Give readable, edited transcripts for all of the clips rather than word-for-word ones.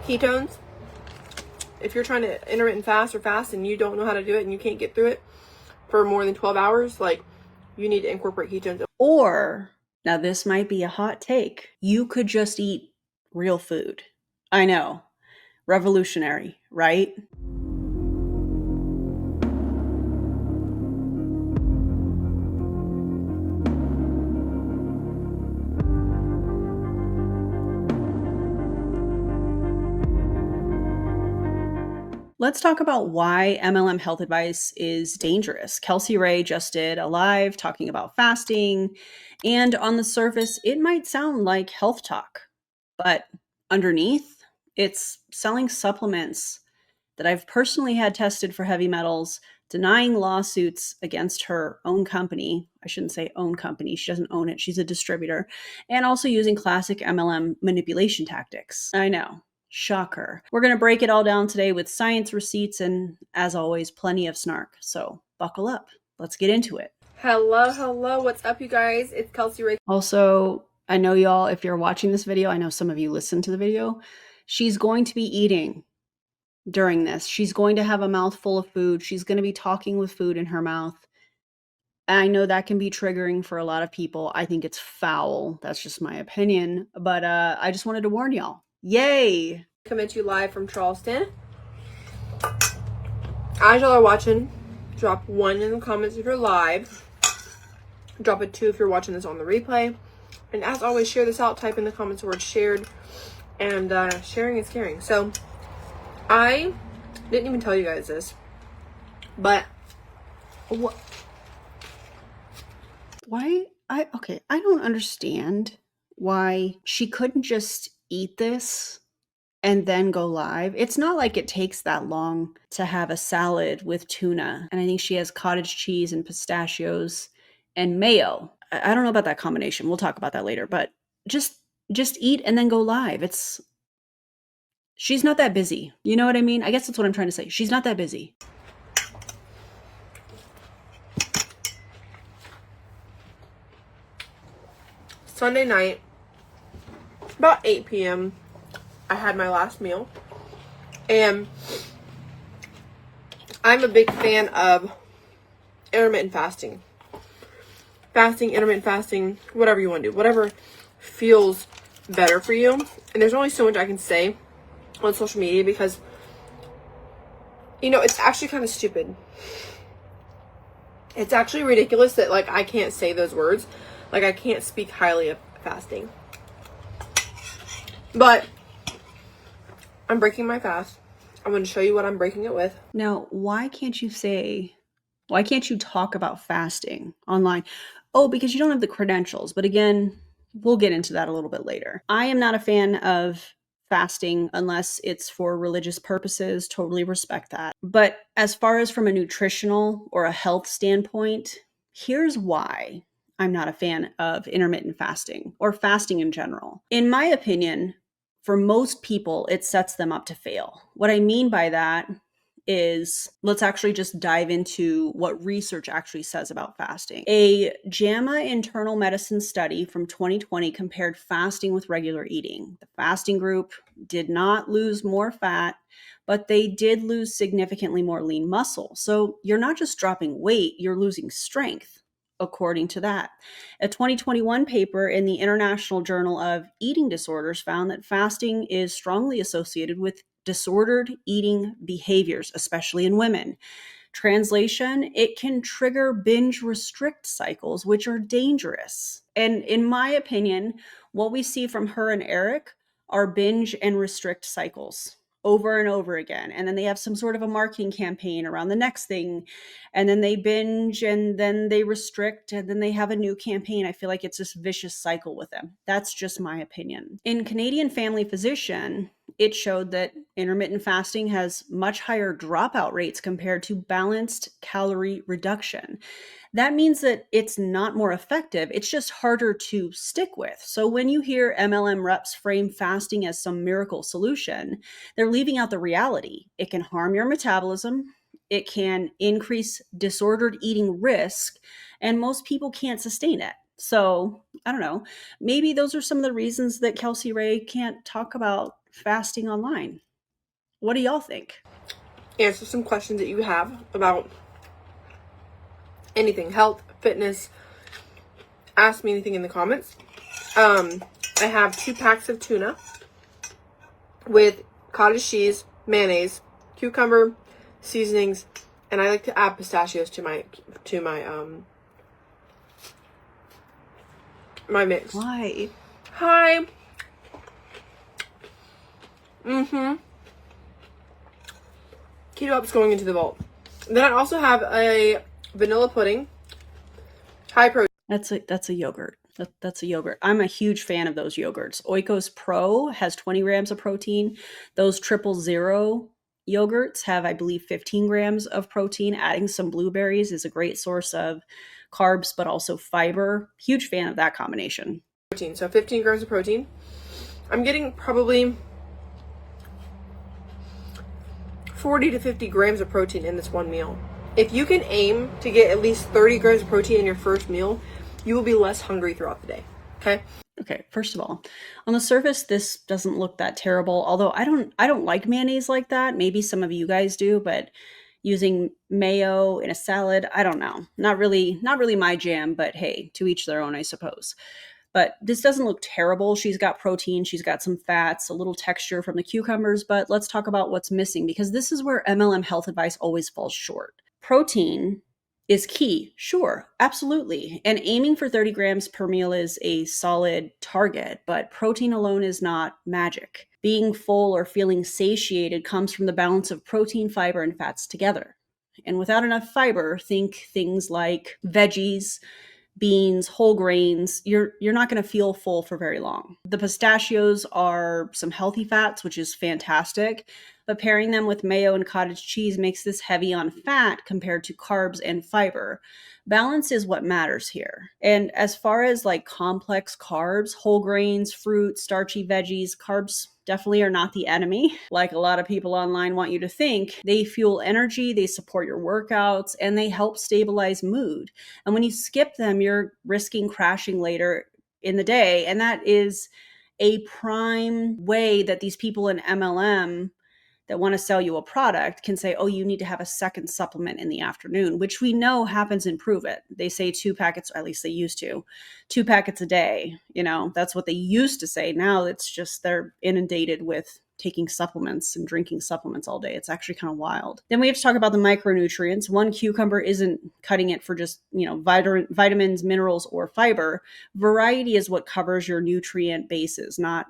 Ketones. If you're trying to intermittent fast or fast and you don't know how to do it and you can't get through it for more than 12 hours, like, you need to incorporate ketones. Or, now this might be a hot take, you could just eat real food. I know, revolutionary, right? Let's talk about why MLM health advice is dangerous. Kelsey Rhae just did a live talking about fasting, and on the surface, it might sound like health talk, but underneath, it's selling supplements that I've personally had tested for heavy metals, denying lawsuits against her own company. I shouldn't say own company. She doesn't own it. She's a distributor. And also using classic MLM manipulation tactics. I know. Shocker. We're going to break it all down today with science, receipts, and as always, plenty of snark. So buckle up. Let's get into it. Hello. What's up, you guys? It's Kelsey Rhae. Also, I know y'all, if you're watching this video, I know some of you listen to the video. She's going to be eating during this. She's going to have a mouthful of food. She's going to be talking with food in her mouth. I know that can be triggering for a lot of people. I think it's foul. That's just my opinion. But I just wanted to warn y'all. Yay! Coming to you live from Charleston. As y'all are watching, drop 1 in the comments if you're live. Drop a 2 if you're watching this on the replay. And as always, share this out. Type in the comments the word shared. And sharing is caring. So, I didn't even tell you guys this, but why? I don't understand why she couldn't just eat this and then go live. It's not like it takes that long to have a salad with tuna. And I think she has cottage cheese and pistachios and mayo. I don't know about that combination. We'll talk about that later, but just eat and then go live. She's not that busy. You know what I mean? I guess that's what I'm trying to say. She's not that busy. Sunday night, about 8 p.m., I had my last meal. And I'm a big fan of intermittent fasting. Intermittent fasting, whatever you want to do. Whatever feels better for you. And there's only so much I can say on social media because, you know, it's actually kind of stupid. It's actually ridiculous that, like, I can't say those words. Like, I can't speak highly of fasting. But I'm breaking my fast. I'm going to show you what I'm breaking it with. Now, why can't you talk about fasting online? Oh, because you don't have the credentials. But again, we'll get into that a little bit later. I am not a fan of fasting unless it's for religious purposes. Totally respect that. But as far as from a nutritional or a health standpoint, here's why I'm not a fan of intermittent fasting or fasting in general. In my opinion, for most people, it sets them up to fail. What I mean by that is, let's actually just dive into what research actually says about fasting. A JAMA internal medicine study from 2020 compared fasting with regular eating. The fasting group did not lose more fat, but they did lose significantly more lean muscle. So you're not just dropping weight, you're losing strength. According to that, a 2021 paper in the International Journal of Eating Disorders found that fasting is strongly associated with disordered eating behaviors, especially in women. Translation, it can trigger binge restrict cycles, which are dangerous. And in my opinion, what we see from her and Eric are binge and restrict cycles over and over again. And then they have some sort of a marketing campaign around the next thing. And then they binge and then they restrict and then they have a new campaign. I feel like it's this vicious cycle with them. That's just my opinion. In Canadian Family Physician, it showed that intermittent fasting has much higher dropout rates compared to balanced calorie reduction. That means that it's not more effective, it's just harder to stick with. So when you hear MLM reps frame fasting as some miracle solution, they're leaving out the reality. It can harm your metabolism, it can increase disordered eating risk, and most people can't sustain it. So I don't know, maybe those are some of the reasons that Kelsey Rhae can't talk about fasting online? What do y'all think? Answer some questions that you have about anything, health, fitness. Ask me anything in the comments. I have 2 packs of tuna with cottage cheese, mayonnaise, cucumber, seasonings, and I like to add pistachios to my my mix. Why? Hi. Keto Up's going into the vault. Then I also have a vanilla pudding, high protein. That's a yogurt. That's a yogurt. I'm a huge fan of those yogurts. Oikos Pro has 20 grams of protein. Those 000 yogurts have, I believe, 15 grams of protein. Adding some blueberries is a great source of carbs, but also fiber. Huge fan of that combination. Protein. So 15 grams of protein. I'm getting probably 40 to 50 grams of protein in this one meal. If you can aim to get at least 30 grams of protein in your first meal, you will be less hungry throughout the day. Okay, first of all, on the surface, this doesn't look that terrible. Although I don't like mayonnaise like that. Maybe some of you guys do, but using mayo in a salad, I don't know. Not really my jam, but hey, to each their own, I suppose. But this doesn't look terrible. She's got protein, she's got some fats, a little texture from the cucumbers, but let's talk about what's missing, because this is where MLM health advice always falls short. Protein is key. Sure, absolutely. And aiming for 30 grams per meal is a solid target, but protein alone is not magic. Being full or feeling satiated comes from the balance of protein, fiber, and fats together. And without enough fiber, think things like veggies, beans, whole grains, you're not going to feel full for very long. The pistachios are some healthy fats, which is fantastic, but pairing them with mayo and cottage cheese makes this heavy on fat compared to carbs and fiber. Balance is what matters here. And as far as like complex carbs, whole grains, fruit, starchy veggies, carbs definitely are not the enemy. Like a lot of people online want you to think, they fuel energy, they support your workouts, and they help stabilize mood. And when you skip them, you're risking crashing later in the day. And that is a prime way that these people in MLM that want to sell you a product can say, oh, you need to have a second supplement in the afternoon, which we know happens in Pruvit. They say 2 packets, or at least they used to, 2 packets a day. That's what they used to say. Now it's just they're inundated with taking supplements and drinking supplements all day. It's actually kind of wild. Then we have to talk about the micronutrients. 1 cucumber isn't cutting it for just, vitamins, minerals, or fiber. Variety is what covers your nutrient bases, not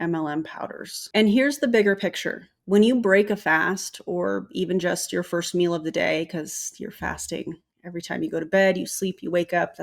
MLM powders. And here's the bigger picture. When you break a fast, or even just your first meal of the day, because you're fasting every time you go to bed, you sleep, you wake up,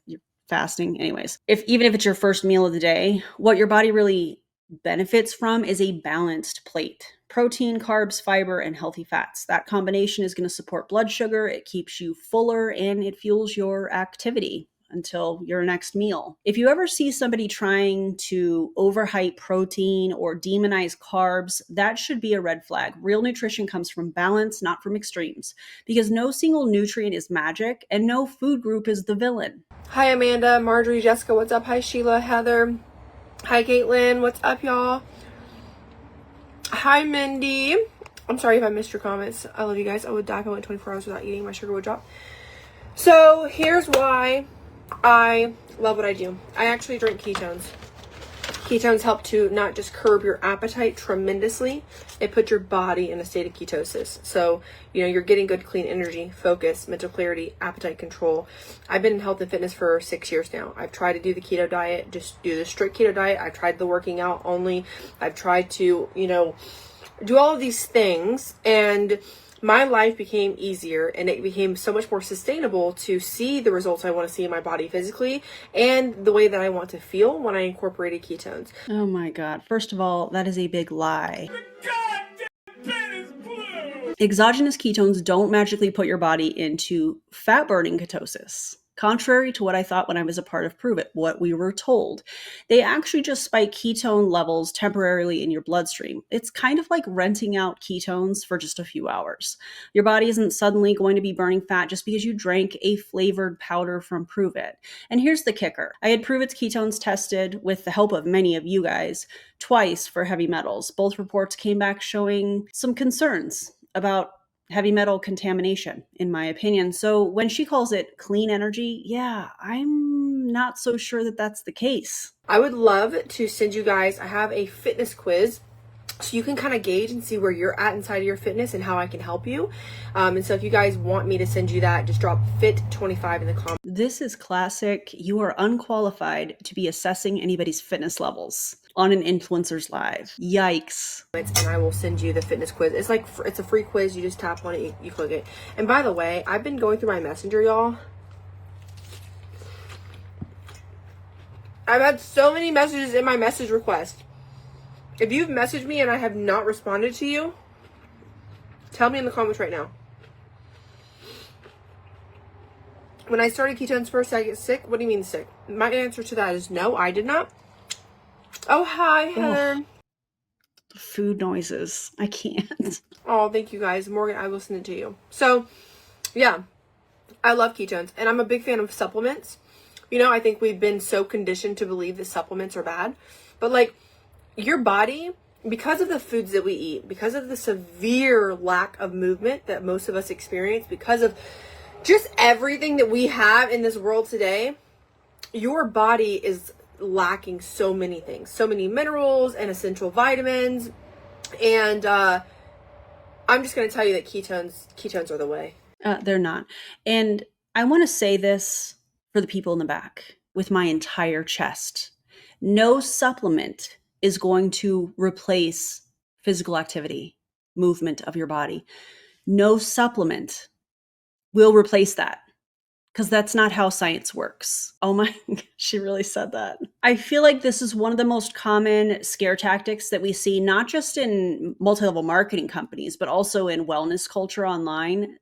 you're fasting. Anyways, even if it's your first meal of the day, what your body really benefits from is a balanced plate. Protein, carbs, fiber, and healthy fats. That combination is going to support blood sugar, it keeps you fuller, and it fuels your activity until your next meal. If you ever see somebody trying to overhype protein or demonize carbs, that should be a red flag. Real nutrition comes from balance, not from extremes, because no single nutrient is magic and no food group is the villain. Hi Amanda, Marjorie, Jessica, what's up? Hi Sheila, Heather. Hi Caitlin, what's up y'all? Hi Mindy. I'm sorry if I missed your comments. I love you guys. I would die if I went 24 hours without eating. My sugar would drop. So here's why I love what I do. I actually drink ketones. Ketones help to not just curb your appetite tremendously, it puts your body in a state of ketosis. So, you're getting good, clean energy, focus, mental clarity, appetite control. I've been in health and fitness for 6 years now. I've tried to do the keto diet, just do the strict keto diet. I've tried the working out only. I've tried to, do all of these things, and my life became easier and it became so much more sustainable to see the results I want to see in my body physically and the way that I want to feel when I incorporated ketones. Oh my God. First of all, that is a big lie. Exogenous ketones don't magically put your body into fat burning ketosis. Contrary to what I thought when I was a part of Pruvit, what we were told, they actually just spike ketone levels temporarily in your bloodstream. It's kind of like renting out ketones for just a few hours. Your body isn't suddenly going to be burning fat just because you drank a flavored powder from Pruvit. And here's the kicker. I had Pruvit's ketones tested with the help of many of you guys twice for heavy metals. Both reports came back showing some concerns about heavy metal contamination, in my opinion. So when she calls it clean energy, yeah, I'm not so sure that that's the case. I would love to send you guys, I have a fitness quiz so you can kind of gauge and see where you're at inside of your fitness and how I can help you. And so if you guys want me to send you that, just drop fit25 in the comments. This is classic. You are unqualified to be assessing anybody's fitness levels on an influencer's live. Yikes. And I will send you the fitness quiz. It's like, it's a free quiz. You just tap on it, you click it. And by the way, I've been going through my messenger, y'all. I've had so many messages in my message request. If you've messaged me and I have not responded to you, tell me in the comments right now. When I started ketones first, I get sick. What do you mean sick? My answer to that is no, I did not. Oh, hi, Heather. Ugh. Food noises. I can't. Oh, thank you guys. Morgan, I will send it to you. So, yeah, I love ketones. And I'm a big fan of supplements. You know, I think we've been so conditioned to believe that supplements are bad. But, like, your body, because of the foods that we eat, because of the severe lack of movement that most of us experience, because of just everything that we have in this world today, your body is lacking so many things, so many minerals and essential vitamins. And I'm just going to tell you that ketones are the way. They're not. And I want to say this for the people in the back with my entire chest. No supplement is going to replace physical activity, movement of your body. No supplement will replace that, because that's not how science works. Oh my, she really said that. I feel like this is one of the most common scare tactics that we see, not just in multi-level marketing companies, but also in wellness culture online.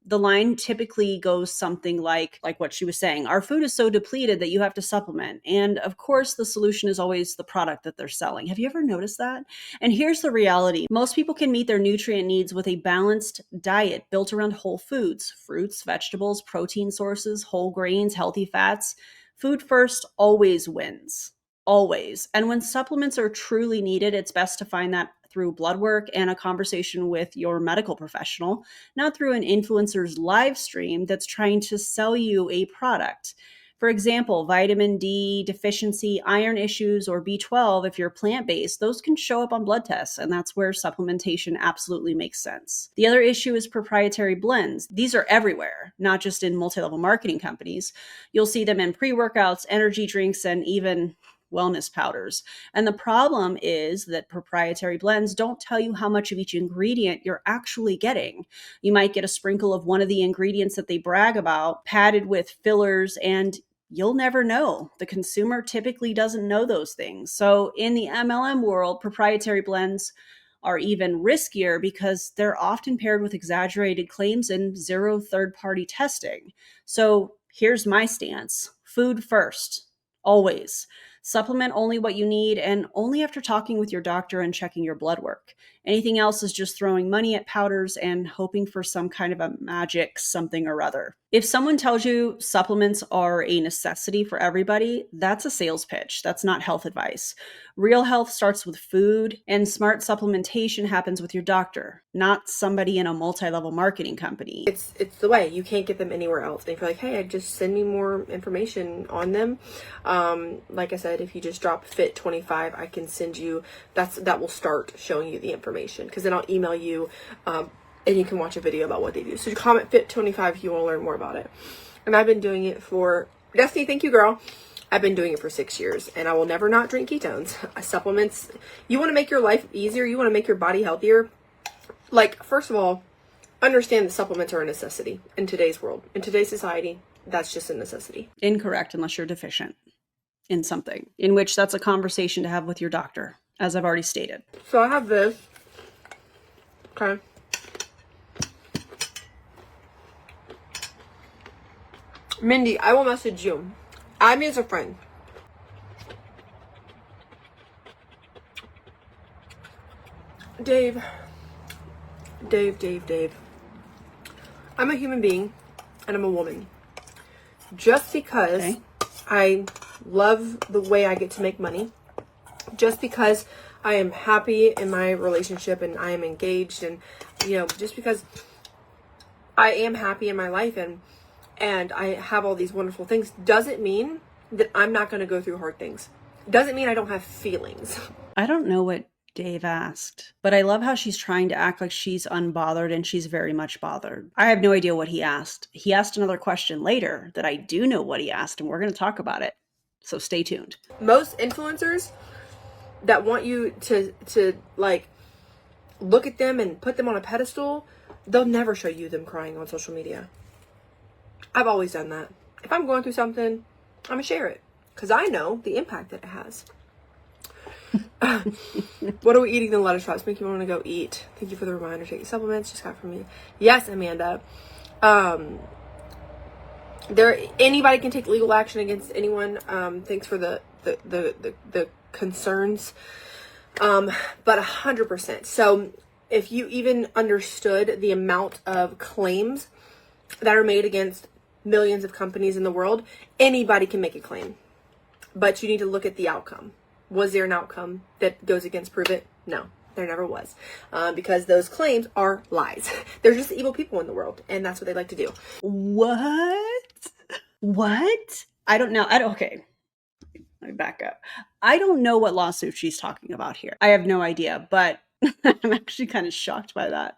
The line typically goes something like what she was saying, our food is so depleted that you have to supplement. And of course, the solution is always the product that they're selling. Have you ever noticed that? And here's the reality. Most people can meet their nutrient needs with a balanced diet built around whole foods, fruits, vegetables, protein sources, whole grains, healthy fats. Food first always wins. Always. And when supplements are truly needed, it's best to find that through blood work and a conversation with your medical professional, not through an influencer's live stream that's trying to sell you a product. For example, vitamin D deficiency, iron issues, or B12, if you're plant-based, those can show up on blood tests, and that's where supplementation absolutely makes sense. The other issue is proprietary blends. These are everywhere, not just in multi-level marketing companies. You'll see them in pre-workouts, energy drinks, and even wellness powders. And the problem is that proprietary blends don't tell you how much of each ingredient you're actually getting. You might get a sprinkle of one of the ingredients that they brag about, padded with fillers, and you'll never know. The consumer typically doesn't know those things. So in the MLM world, proprietary blends are even riskier because they're often paired with exaggerated claims and zero third-party testing. So here's my stance. Food first, always. Supplement only what you need, and only after talking with your doctor and checking your blood work. Anything else is just throwing money at powders and hoping for some kind of a magic something or other. If someone tells you supplements are a necessity for everybody, that's a sales pitch. That's not health advice. Real health starts with food, and smart supplementation happens with your doctor, not somebody in a multi-level marketing company. It's the way. You can't get them anywhere else. And if you're like, hey, just send me more information on them. Like I said, if you just drop fit25, I can send you, that will start showing you the information, because then I'll email you and you can watch a video about what they do. So comment fit25 if you want to learn more about it. And I've been doing it for, Destiny, thank you, girl. I've been doing it for 6 years, and I will never not drink ketones. Supplements, you want to make your life easier, you want to make your body healthier. Like, first of all, understand that supplements are a necessity in today's world. In today's society, that's just a necessity. Incorrect, unless you're deficient in something, in which that's a conversation to have with your doctor, as I've already stated. So I have this. Okay. Mindy, I will message you. Add me as a friend. Dave. I'm a human being and I'm a woman. Just because I love the way I get to make money, just because I am happy in my relationship and I am engaged, and just because I am happy in my life and I have all these wonderful things, doesn't mean that I'm not going to go through hard things. Doesn't mean I don't have feelings. I don't know what Dave asked, but I love how she's trying to act like she's unbothered, and she's very much bothered. I have no idea what he asked. He asked another question later that I do know what he asked, and we're going to talk about it. So stay tuned. Most influencers that want you to like look at them and put them on a pedestal, they'll never show you them crying on social media. I've always done that. If I'm going through something, I'm gonna share it because I know the impact that it has. What are we eating? The lettuce drops make you want to go eat. Thank you for the reminder. Take supplements. Just got from me. Yes, Amanda. Anybody can take legal action against anyone. Thanks for the concerns. But 100%. So if you even understood the amount of claims that are made against millions of companies in the world, anybody can make a claim. But you need to look at the outcome. Was there an outcome that goes against Pruvit? No, there never was. Because those claims are lies. They're just evil people in the world, and that's what they like to do. What? I don't know. Okay. Let me back up. I don't know what lawsuit she's talking about here. I have no idea, but I'm actually kind of shocked by that.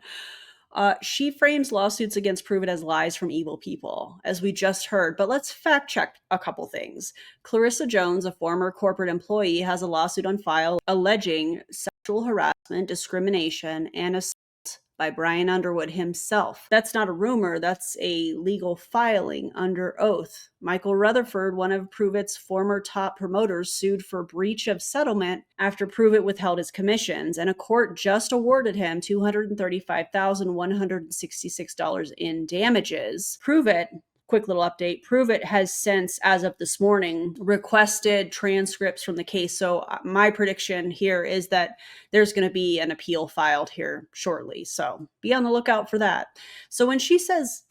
She frames lawsuits against Pruvit as lies from evil people, as we just heard, but let's fact check a couple things. Clarissa Jones, a former corporate employee, has a lawsuit on file alleging sexual harassment, discrimination, and assault by Brian Underwood himself. That's not a rumor, that's a legal filing under oath. Michael Rutherford, one of Pruvit's former top promoters, sued for breach of settlement after Pruvit withheld his commissions, and a court just awarded him $235,166 in damages. Pruvit, quick little update, Pruvit has since, as of this morning, requested transcripts from the case. So my prediction here is that there's going to be an appeal filed here shortly. So be on the lookout for that. So when she says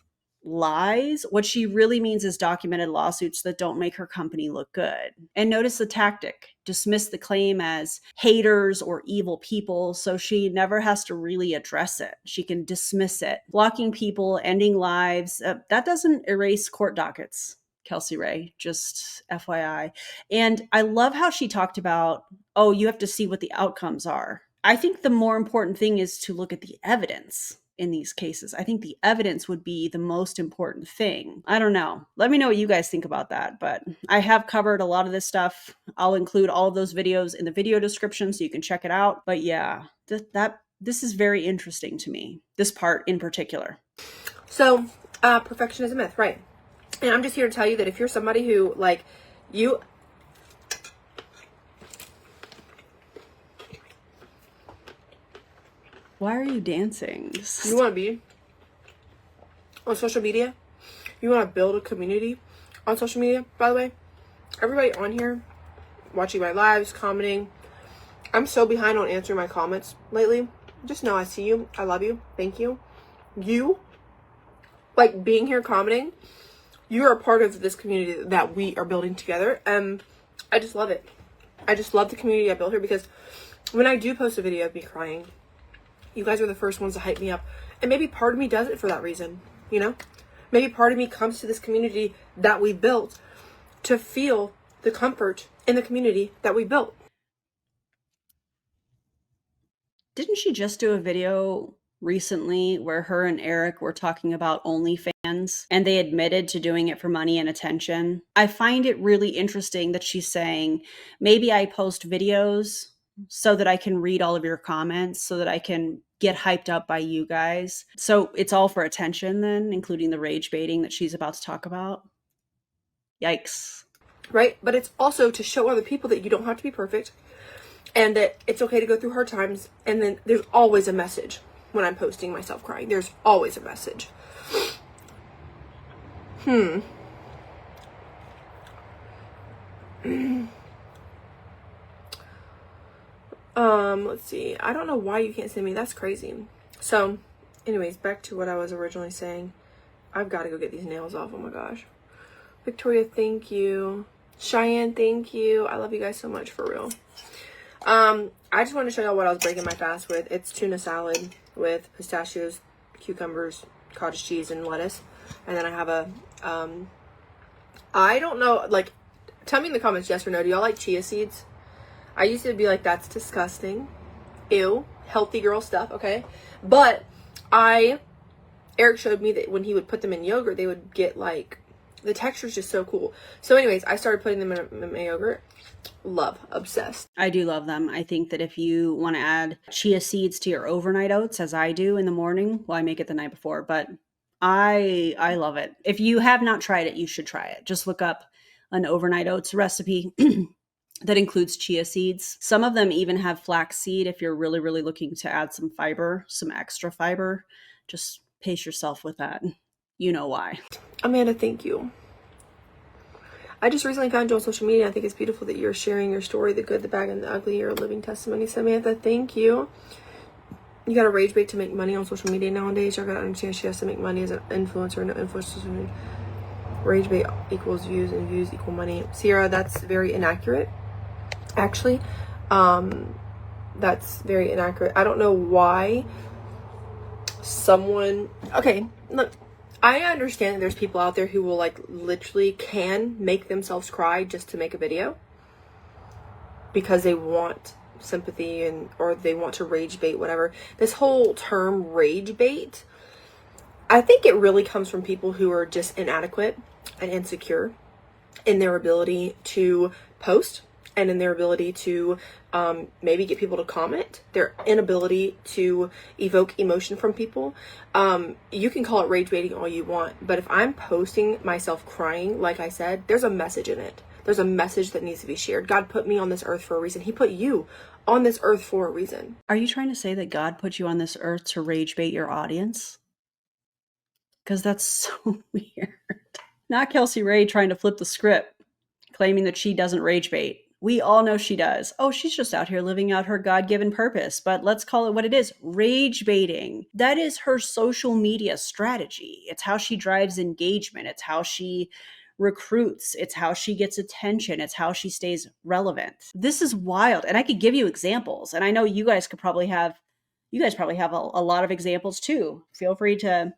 lies, what she really means is documented lawsuits that don't make her company look good. And notice the tactic: dismiss the claim as haters or evil people, so she never has to really address it. She can dismiss it. Blocking people, ending lives, that doesn't erase court dockets, Kelsey Rhae, just FYI. And I love how she talked about, oh, you have to see what the outcomes are. I think the more important thing is to look at the evidence in these cases. I think the evidence would be the most important thing. I don't know. Let me know what you guys think about that, but I have covered a lot of this stuff. I'll include all of those videos in the video description so you can check it out. But yeah, this is very interesting to me, this part in particular. So, perfection is a myth, right? And I'm just here to tell you that if you're somebody who, like, Why are you dancing? You want to be on social media? You want to build a community on social media, by the way? Everybody on here, watching my lives, commenting. I'm so behind on answering my comments lately. Just know I see you. I love you. Thank you. You, like, being here commenting, you are a part of this community that we are building together. I just love it. I just love the community I built here, because when I do post a video of me crying, you guys are the first ones to hype me up. And maybe part of me does it for that reason, you know? Maybe part of me comes to this community that we built to feel the comfort in the community that we built. Didn't she just do a video recently where her and Eric were talking about OnlyFans, and they admitted to doing it for money and attention? I find it really interesting that she's saying, maybe I post videos so that I can read all of your comments, so that I can get hyped up by you guys. So it's all for attention then, including the rage baiting that she's about to talk about. Yikes. Right? But it's also to show other people that you don't have to be perfect, and that it's okay to go through hard times. And then there's always a message when I'm posting myself crying. There's always a message. Let's see. I don't know why you can't send me. That's crazy. So, anyways, back to what I was originally saying. I've got to go get these nails off. Oh my gosh. Victoria, thank you. Cheyenne, thank you. I love you guys so much, for real. I just wanted to show y'all what I was breaking my fast with. It's tuna salad with pistachios, cucumbers, cottage cheese, and lettuce. And then I have a, I don't know, like, tell me in the comments yes or no. Do y'all like chia seeds? I used to be like, that's disgusting. Ew. Healthy girl stuff, okay? But Eric showed me that when he would put them in yogurt, they would get like, the texture is just so cool. So anyways, I started putting them in my yogurt. Love. Obsessed. I do love them. I think that if you want to add chia seeds to your overnight oats, as I do in the morning, well, I make it the night before, but I love it. If you have not tried it, you should try it. Just look up an overnight oats recipe that includes chia seeds. Some of them even have flax seed if you're really, really looking to add some fiber, some extra fiber. Just pace yourself with that. You know why. Amanda, thank you. I just recently found you on social media. I think it's beautiful that you're sharing your story, the good, the bad, and the ugly. You're a living testimony. Samantha, thank you. You got to rage bait to make money on social media nowadays. Y'all got to understand she has to make money as an influencer. No influencers. Rage bait equals views and views equal money. Sierra, that's very inaccurate. Actually, that's very inaccurate. I don't know why someone... Okay, look. I understand that there's people out there who will like literally can make themselves cry just to make a video because they want sympathy and or they want to rage bait, whatever. This whole term rage bait, I think it really comes from people who are just inadequate and insecure in their ability to post and in their ability to maybe get people to comment, their inability to evoke emotion from people. You can call it rage baiting all you want, but if I'm posting myself crying, like I said, there's a message in it. There's a message that needs to be shared. God put me on this earth for a reason. He put you on this earth for a reason. Are you trying to say that God put you on this earth to rage bait your audience? Because that's so weird. Not Kelsey Rhae trying to flip the script, claiming that she doesn't rage bait. We all know she does. Oh, she's just out here living out her God-given purpose, but let's call it what it is, rage baiting. That is her social media strategy. It's how she drives engagement. It's how she recruits. It's how she gets attention. It's how she stays relevant. This is wild. And I could give you examples. And I know you guys probably have a lot of examples too. Feel free to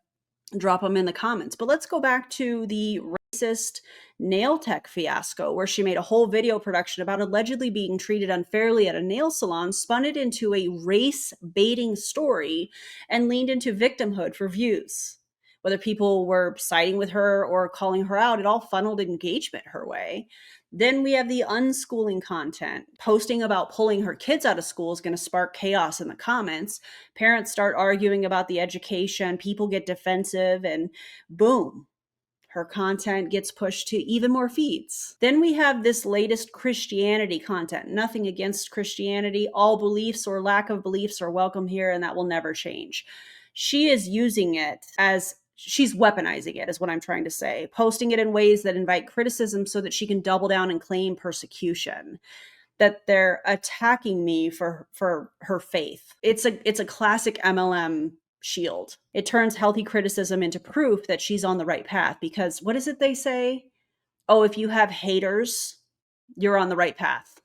drop them in the comments. But let's go back to the racist nail tech fiasco where she made a whole video production about allegedly being treated unfairly at a nail salon, spun it into a race baiting story, and leaned into victimhood for views. Whether people were siding with her or calling her out, it all funneled engagement her way. Then we have the unschooling content. Posting about pulling her kids out of school is going to spark chaos in the comments. Parents start arguing about the education, people get defensive, and boom, her content gets pushed to even more feeds. Then we have this latest Christianity content. Nothing against Christianity. All beliefs or lack of beliefs are welcome here, and that will never change. She is using it as she's weaponizing it, is what I'm trying to say, posting it in ways that invite criticism so that she can double down and claim persecution, that they're attacking me for her faith. It's a classic MLM shield. It turns healthy criticism into proof that she's on the right path, because what is it they say? Oh, if you have haters, you're on the right path.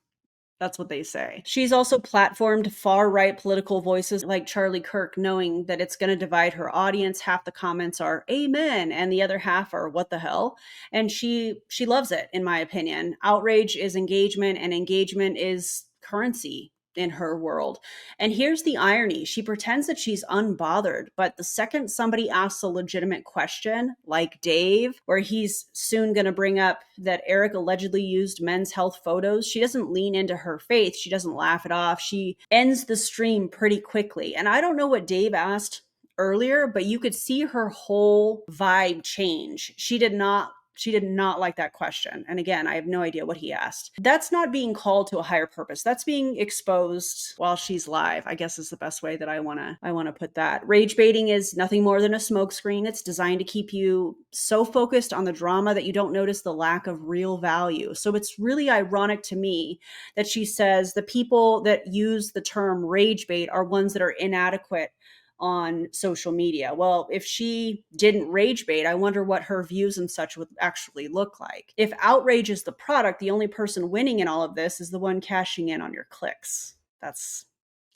That's what they say. She's also platformed far-right political voices like Charlie Kirk, knowing that it's going to divide her audience. Half the comments are amen, and the other half are what the hell. And she loves it, in my opinion. Outrage is engagement, and engagement is currency in her world. And here's the irony. She pretends that she's unbothered, but the second somebody asks a legitimate question, like Dave, where he's soon going to bring up that Eric allegedly used men's health photos, she doesn't lean into her faith. She doesn't laugh it off. She ends the stream pretty quickly. And I don't know what Dave asked earlier, but you could see her whole vibe change. She did not She did not like that question. And again, I have no idea what he asked. That's not being called to a higher purpose. That's being exposed while she's live, I guess is the best way that I want to put that. Rage baiting is nothing more than a smokescreen. It's designed to keep you so focused on the drama that you don't notice the lack of real value. So it's really ironic to me that she says the people that use the term rage bait are ones that are inadequate on social media. Well, if she didn't rage bait, I wonder what her views and such would actually look like. If outrage is the product, the only person winning in all of this is the one cashing in on your clicks. That's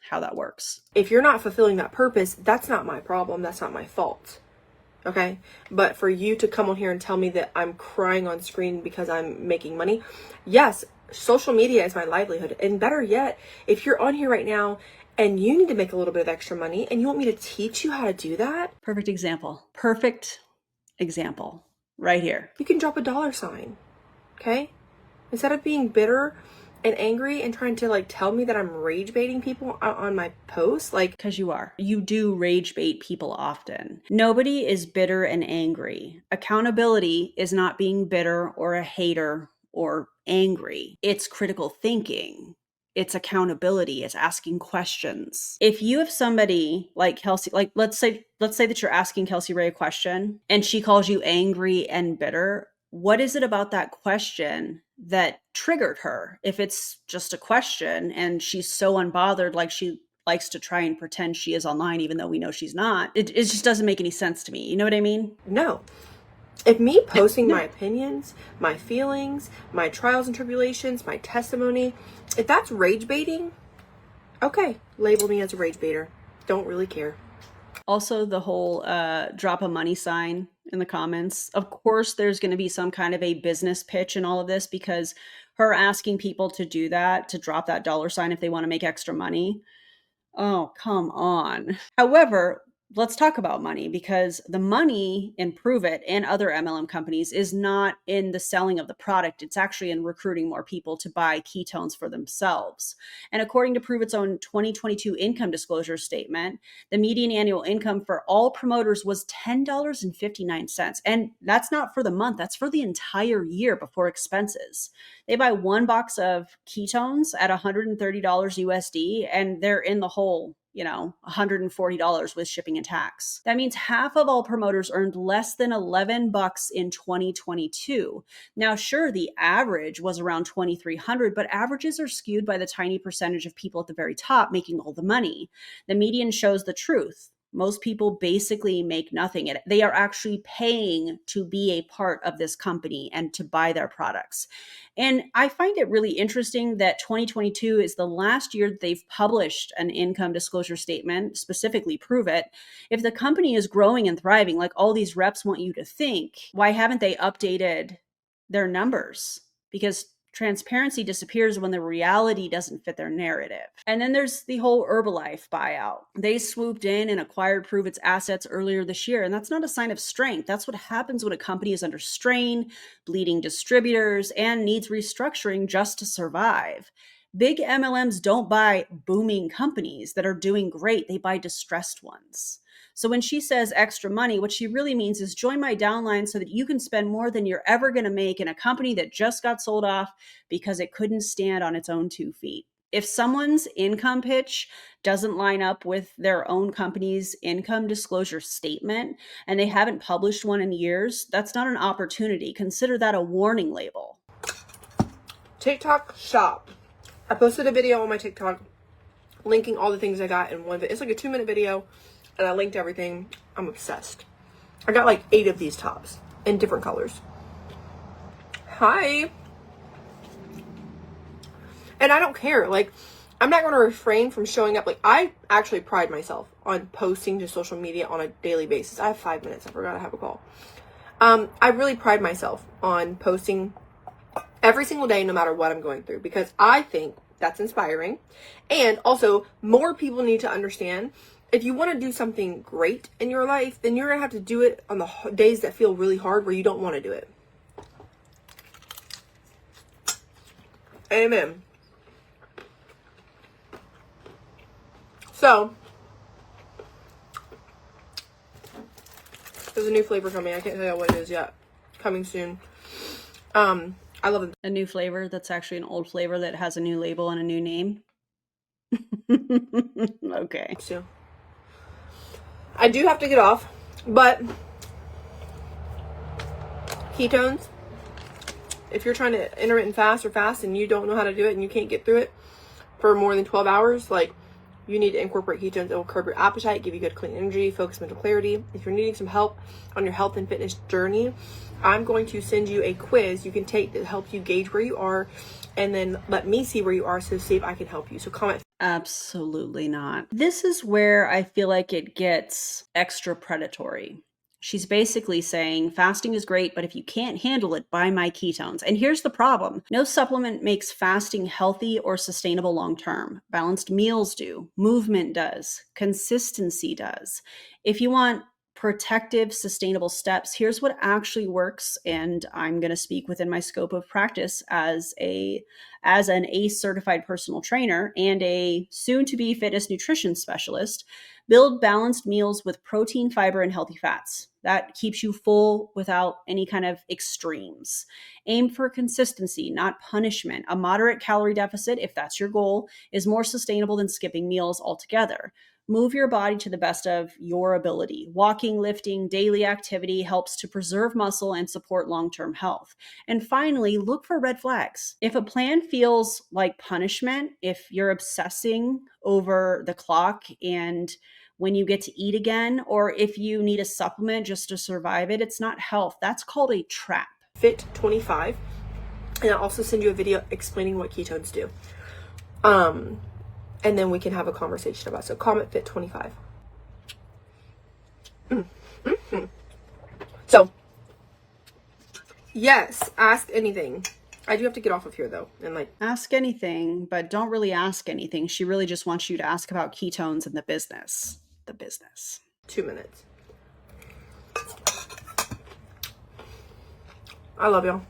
how that works. If you're not fulfilling that purpose, that's not my problem. That's not my fault. Okay? But for you to come on here and tell me that I'm crying on screen because I'm making money, yes, social media is my livelihood. And better yet, if you're on here right now and you need to make a little bit of extra money and you want me to teach you how to do that, Perfect example. Perfect example right here. you can drop a $. Okay? Instead of being bitter and angry and trying to like tell me that I'm rage baiting people on my posts, like, because you are. You do rage bait people often. Nobody is bitter and angry. Accountability is not being bitter or a hater or angry. It's critical thinking. It's accountability. It's asking questions. If you have somebody like Kelsey, like let's say that you're asking Kelsey Rhae a question and she calls you angry and bitter, what is it about that question that triggered her? If it's just a question and she's so unbothered, like she likes to try and pretend she is online even though we know she's not, it just doesn't make any sense to me. You know what I mean? no. If me posting my opinions, my feelings, my trials and tribulations, my testimony, if that's rage baiting, okay, label me as a rage baiter. Don't really care. Also, the whole drop a money sign in the comments. Of course, there's going to be some kind of a business pitch in all of this, because her asking people to do that, to drop that $sign if they want to make extra money. Oh, come on. However, let's talk about money, because the money in Pruvit and other MLM companies is not in the selling of the product. It's actually in recruiting more people to buy ketones for themselves. And according to Pruvit's own 2022 income disclosure statement, the median annual income for all promoters was $10.59. And that's not for the month. That's for the entire year before expenses. They buy one box of ketones at $130 USD, and they're in the hole, $140 with shipping and tax. That means half of all promoters earned less than $11 in 2022. Now, sure, the average was around $2,300, but averages are skewed by the tiny percentage of people at the very top making all the money. The median shows the truth. Most people basically make nothing. They are actually paying to be a part of this company and to buy their products. And I find it really interesting that 2022 is the last year that they've published an income disclosure statement, specifically Pruvit. If the company is growing and thriving, like all these reps want you to think, why haven't they updated their numbers? Because transparency disappears when the reality doesn't fit their narrative. And then there's the whole Herbalife buyout. They swooped in and acquired Pruvit's assets earlier this year, and that's not a sign of strength. That's what happens when a company is under strain, bleeding distributors, and needs restructuring just to survive. Big MLMs don't buy booming companies that are doing great. They buy distressed ones. So when she says extra money, what she really means is join my downline so that you can spend more than you're ever going to make in a company that just got sold off because it couldn't stand on its own 2 feet. If someone's income pitch doesn't line up with their own company's income disclosure statement and they haven't published one in years, that's not an opportunity. Consider that a warning label. TikTok shop. I posted a video on my TikTok linking all the things I got in one video. It's like a 2-minute video. And I linked everything. I'm obsessed. I got like 8 of these tops in different colors. Hi. And I don't care. Like, I'm not going to refrain from showing up. Like, I actually pride myself on posting to social media on a daily basis. I have 5 minutes. I forgot I have a call. I really pride myself on posting every single day, no matter what I'm going through, because I think that's inspiring. And also, more people need to understand, if you want to do something great in your life, then you're going to have to do it on the days that feel really hard, where you don't want to do it. Amen. So, there's a new flavor coming. I can't tell you what it is yet. Coming soon. I love them A new flavor that's actually an old flavor that has a new label and a new name. Okay. too. I do have to get off, but ketones, if you're trying to intermittent fast or fast and you don't know how to do it and you can't get through it for more than 12 hours, like, you need to incorporate ketones. It will curb your appetite, give you good clean energy, focus, mental clarity. If you're needing some help on your health and fitness journey, I'm going to send you a quiz you can take to help you gauge where you are, and then let me see where you are, so see if I can help you. So comment. Absolutely not. This is where I feel like it gets extra predatory. She's basically saying fasting is great, but if you can't handle it, buy my ketones. And here's the problem. No supplement makes fasting healthy or sustainable long term. Balanced meals do, movement does, consistency does. If you want protective, sustainable steps, here's what actually works. And I'm going to speak within my scope of practice as an ACE certified personal trainer and a soon to be fitness nutrition specialist. Build balanced meals with protein, fiber, and healthy fats. That keeps you full without any kind of extremes. Aim for consistency, not punishment. A moderate calorie deficit, if that's your goal, is more sustainable than skipping meals altogether. Move your body to the best of your ability. Walking, lifting, daily activity helps to preserve muscle and support long-term health. And finally, look for red flags. If a plan feels like punishment, if you're obsessing over the clock and when you get to eat again, or if you need a supplement just to survive it, it's not health. That's called a trap. Fit 25, and I'll also send you a video explaining what ketones do. And then we can have a conversation about it. So comment Fit 25. So, yes, ask anything. I do have to get off of here though, and like, ask anything, but don't really ask anything. She really just wants you to ask about ketones and the business. 2 minutes. I love y'all.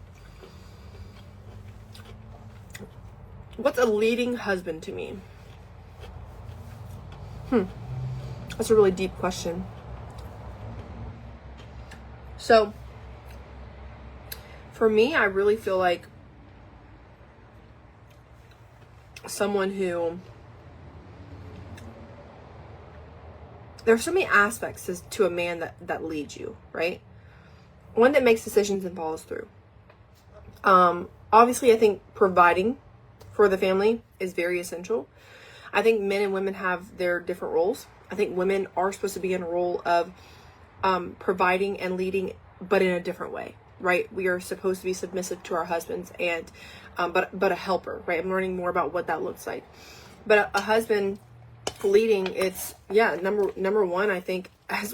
What's a leading husband to me? That's a really deep question. So, for me, I really feel like someone who, there's so many aspects to a man that leads you, right? One that makes decisions and follows through. Obviously, I think providing for the family is very essential. I think men and women have their different roles. I think women are supposed to be in a role of providing and leading, but in a different way, right? We are supposed to be submissive to our husbands and but a helper, right? I'm learning more about what that looks like. But a husband leading, it's number one, I think, as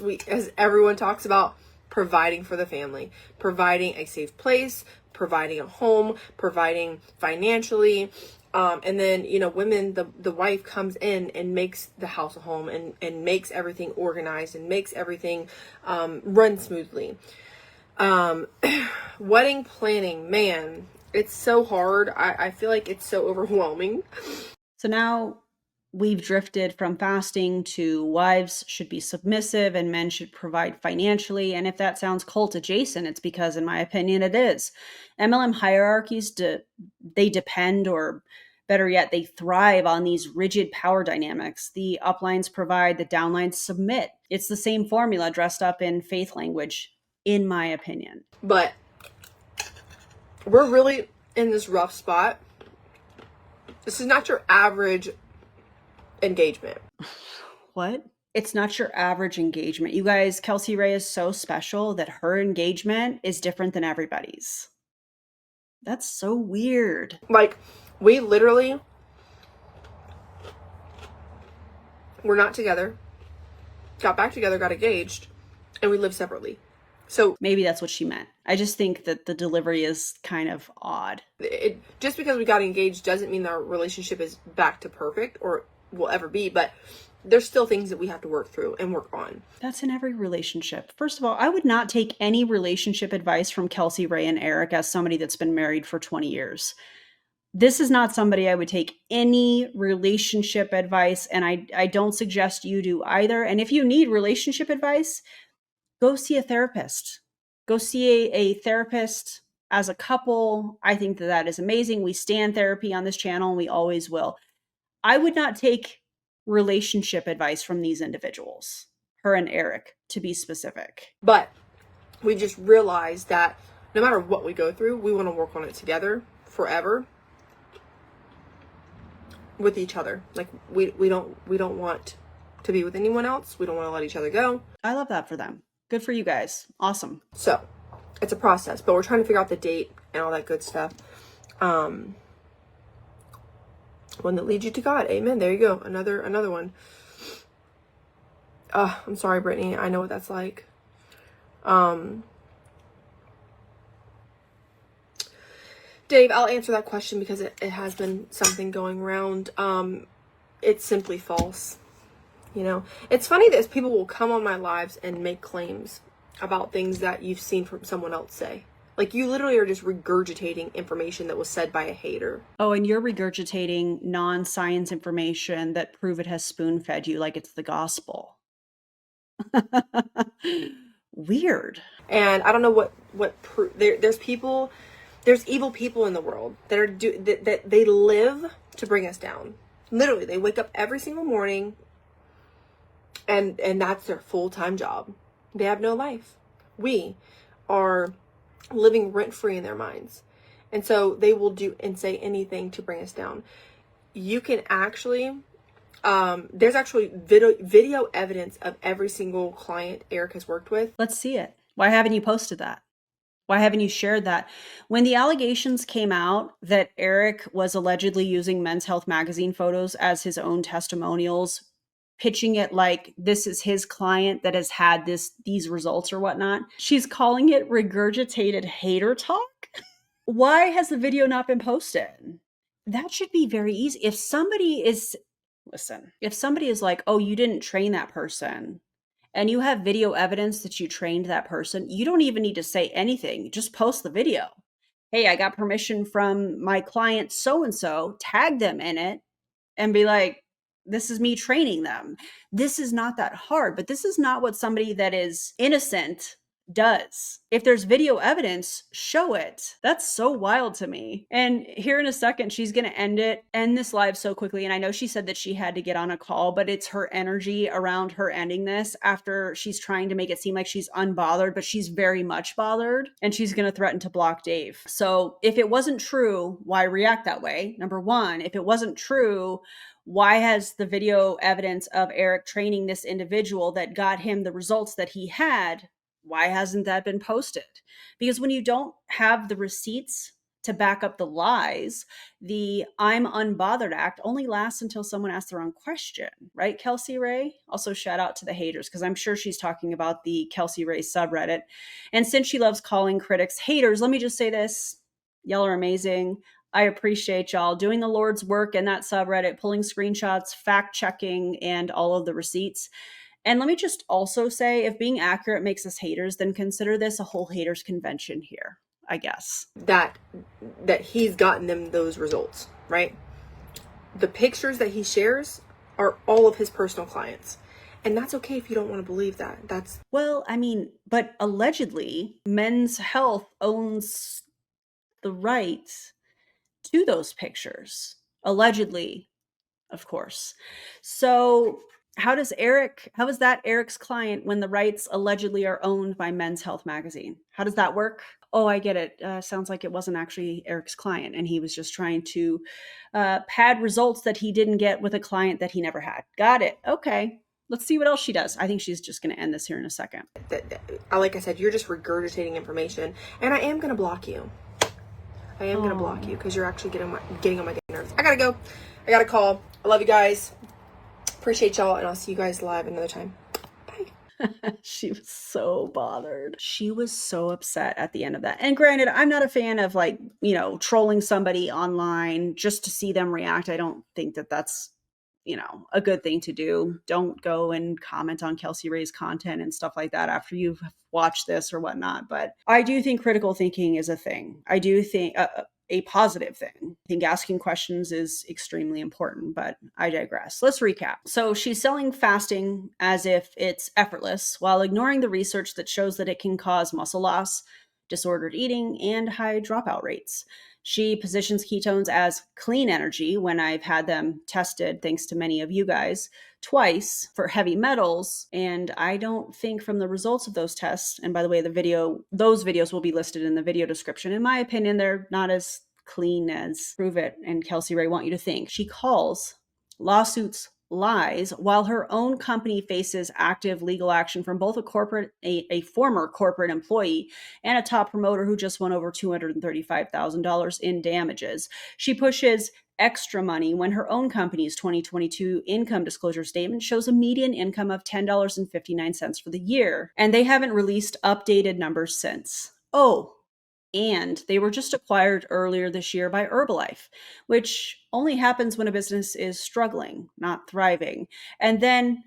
everyone talks about, providing for the family, providing a safe place, providing a home, providing financially. And then, women, the wife comes in and makes the house a home and makes everything organized and makes everything run smoothly. Wedding planning, man, it's so hard. I feel like it's so overwhelming. So now we've drifted from fasting to wives should be submissive and men should provide financially. And if that sounds cult adjacent, it's because, in my opinion, it is. MLM hierarchies, they depend, or better yet, they thrive on these rigid power dynamics. The uplines provide, the downlines submit. It's the same formula dressed up in faith language, in my opinion. But we're really in this rough spot. This is not your average engagement. What? It's not your average engagement. You guys, Kelsey Rhae is so special that her engagement is different than everybody's. That's so weird. Like, we literally were not together, got back together, got engaged, and we live separately. So maybe that's what she meant. I just think that the delivery is kind of odd. Just because we got engaged doesn't mean our relationship is back to perfect or will ever be, but there's still things that we have to work through and work on. That's in every relationship. First of all, I would not take any relationship advice from Kelsey Rhae and Eric as somebody that's been married for 20 years. This is not somebody I would take any relationship advice, and I don't suggest you do either. And if you need relationship advice, go see a therapist. Go see a therapist as a couple, I think that that is amazing. We stand therapy on this channel and we always will. I would not take relationship advice from these individuals, her and Eric, to be specific. But we just realized that no matter what we go through, we want to work on it together forever with each other. Like we don't want to be with anyone else. We don't want to let each other go. I love that for them. Good for you guys. Awesome. So it's a process, but we're trying to figure out the date and all that good stuff. One that leads you to God. Amen. There you go. Another one. I'm sorry, Brittany. I know what that's like. Dave, I'll answer that question because it has been something going around. It's simply false. You know, it's funny that people will come on my lives and make claims about things that you've seen from someone else say. Like, you literally are just regurgitating information that was said by a hater. Oh, and you're regurgitating non-science information that Pruvit has spoon-fed you like it's the gospel. Weird. And I don't know there's evil people in the world that are that they live to bring us down. Literally, they wake up every single morning and that's their full-time job. They have no life. We are living rent-free in their minds. And so they will do and say anything to bring us down. You can actually, there's actually video evidence of every single client Eric has worked with. Let's see it. Why haven't you posted that? Why haven't you shared that? When the allegations came out that Eric was allegedly using Men's Health magazine photos as his own testimonials, pitching it like this is his client that has had these results or whatnot, she's calling it regurgitated hater talk. Why has the video not been posted? That should be very easy. If somebody is like, oh, you didn't train that person, and you have video evidence that you trained that person, you don't even need to say anything. Just post the video. Hey, I got permission from my client so-and-so, tag them in it, and be like, this is me training them. This is not that hard, but this is not what somebody that is innocent does. If there's video evidence, show it. That's so wild to me. And here in a second, she's going to end this live so quickly. And I know she said that she had to get on a call, but it's her energy around her ending this after she's trying to make it seem like she's unbothered, but she's very much bothered, and she's going to threaten to block Dave. So if it wasn't true, why react that way? Number one, if it wasn't true, why has the video evidence of Eric training this individual that got him the results that he had, why hasn't that been posted? Because when you don't have the receipts to back up the lies, the I'm unbothered act only lasts until someone asks the wrong question, right, Kelsey Rhae? Also, shout out to the haters, because I'm sure she's talking about the Kelsey Rhae subreddit. And since she loves calling critics haters, let me just say this. Y'all are amazing. I appreciate y'all doing the Lord's work in that subreddit, pulling screenshots, fact checking, and all of the receipts. And let me just also say, if being accurate makes us haters, then consider this a whole haters convention here, I guess. That he's gotten them those results, right? The pictures that he shares are all of his personal clients. And that's okay if you don't want to believe that. Well, I mean, but allegedly, Men's Health owns the right to those pictures. Allegedly, of course. So how is that Eric's client when the rights allegedly are owned by Men's Health magazine? How does that work? Oh, I get it. Sounds like it wasn't actually Eric's client, and he was just trying to pad results that he didn't get with a client that he never had. Got it. Okay. Let's see what else she does. I think she's just going to end this here in a second. Like I said, you're just regurgitating information, and I am going to block you. I am going to block you because you're actually getting on my nerves. I got to go. I got a call. I love you guys. Appreciate y'all, and I'll see you guys live another time. Bye. She was so bothered. She was so upset at the end of that. And granted, I'm not a fan of trolling somebody online just to see them react. I don't think that that's, a good thing to do. Don't go and comment on Kelsey Rhae's content and stuff like that after you've watched this or whatnot. But I do think critical thinking is a thing. I do think a positive thing. I think asking questions is extremely important, but I digress. Let's recap. So she's selling fasting as if it's effortless while ignoring the research that shows that it can cause muscle loss, disordered eating, and high dropout rates. She positions ketones as clean energy when I've had them tested, thanks to many of you guys, twice for heavy metals. And I don't think from the results of those tests, and by the way, those videos will be listed in the video description. In my opinion, they're not as clean as Pruvit and Kelsey Rhae want you to think. She calls lawsuits lies while her own company faces active legal action from both a former corporate employee and a top promoter who just won over $235,000 in damages. She pushes extra money when her own company's 2022 income disclosure statement shows a median income of $10.59 for the year, and they haven't released updated numbers since. Oh, and they were just acquired earlier this year by Herbalife, which only happens when a business is struggling, not thriving. And then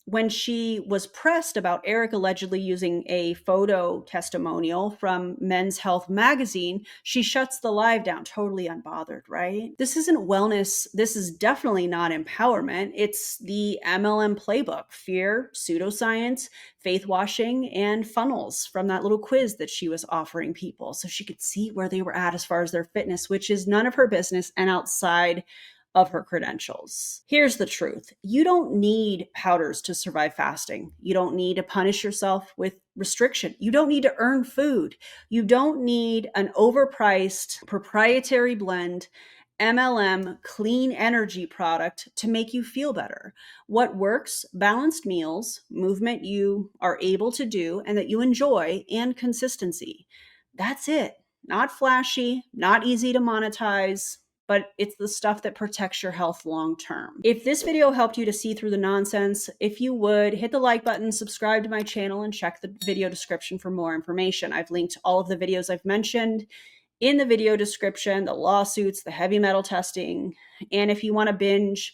when she was pressed about Eric allegedly using a photo testimonial from Men's Health magazine, she shuts the live down, totally unbothered, right? This isn't wellness. This is definitely not empowerment. It's the MLM playbook: fear, pseudoscience, faith washing, and funnels from that little quiz that she was offering people so she could see where they were at as far as their fitness, which is none of her business and outside of her credentials. Here's the truth. You don't need powders to survive fasting. You don't need to punish yourself with restriction. You don't need to earn food. You don't need an overpriced proprietary blend MLM clean energy product to make you feel better. What works? Balanced meals, movement you are able to do and that you enjoy, and consistency. That's it. Not flashy, not easy to monetize, but it's the stuff that protects your health long term. If this video helped you to see through the nonsense, if you would hit the like button, subscribe to my channel, and check the video description for more information. I've linked all of the videos I've mentioned in the video description, the lawsuits, the heavy metal testing. And if you want to binge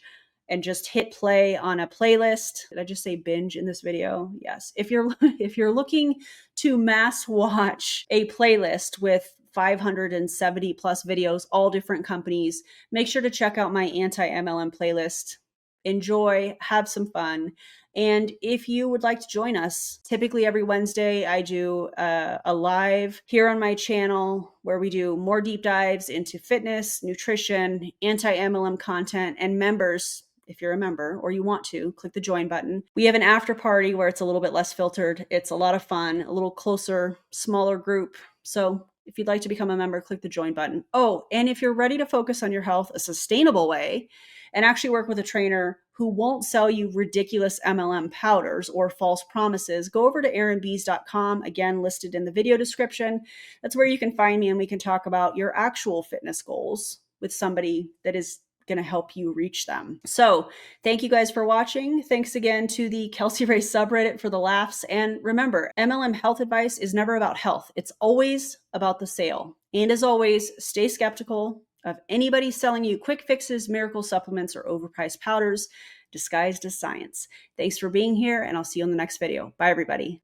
and just hit play on a playlist, did I just say binge in this video? Yes. If you're looking to mass watch a playlist with 570 plus videos, all different companies, make sure to check out my anti-MLM playlist. Enjoy, have some fun. And if you would like to join us, typically every Wednesday, I do a live here on my channel where we do more deep dives into fitness, nutrition, anti-MLM content, and members. If you're a member or you want to, click the join button. We have an after party where it's a little bit less filtered. It's a lot of fun, a little closer, smaller group. So if you'd like to become a member, click the join button. Oh, and if you're ready to focus on your health a sustainable way and actually work with a trainer who won't sell you ridiculous MLM powders or false promises, go over to erinbees.com, again, listed in the video description. That's where you can find me and we can talk about your actual fitness goals with somebody that is going to help you reach them. So thank you guys for watching. Thanks again to the Kelsey Rhae subreddit for the laughs. And remember, MLM health advice is never about health. It's always about the sale. And as always, stay skeptical of anybody selling you quick fixes, miracle supplements, or overpriced powders disguised as science. Thanks for being here, and I'll see you in the next video. Bye, everybody.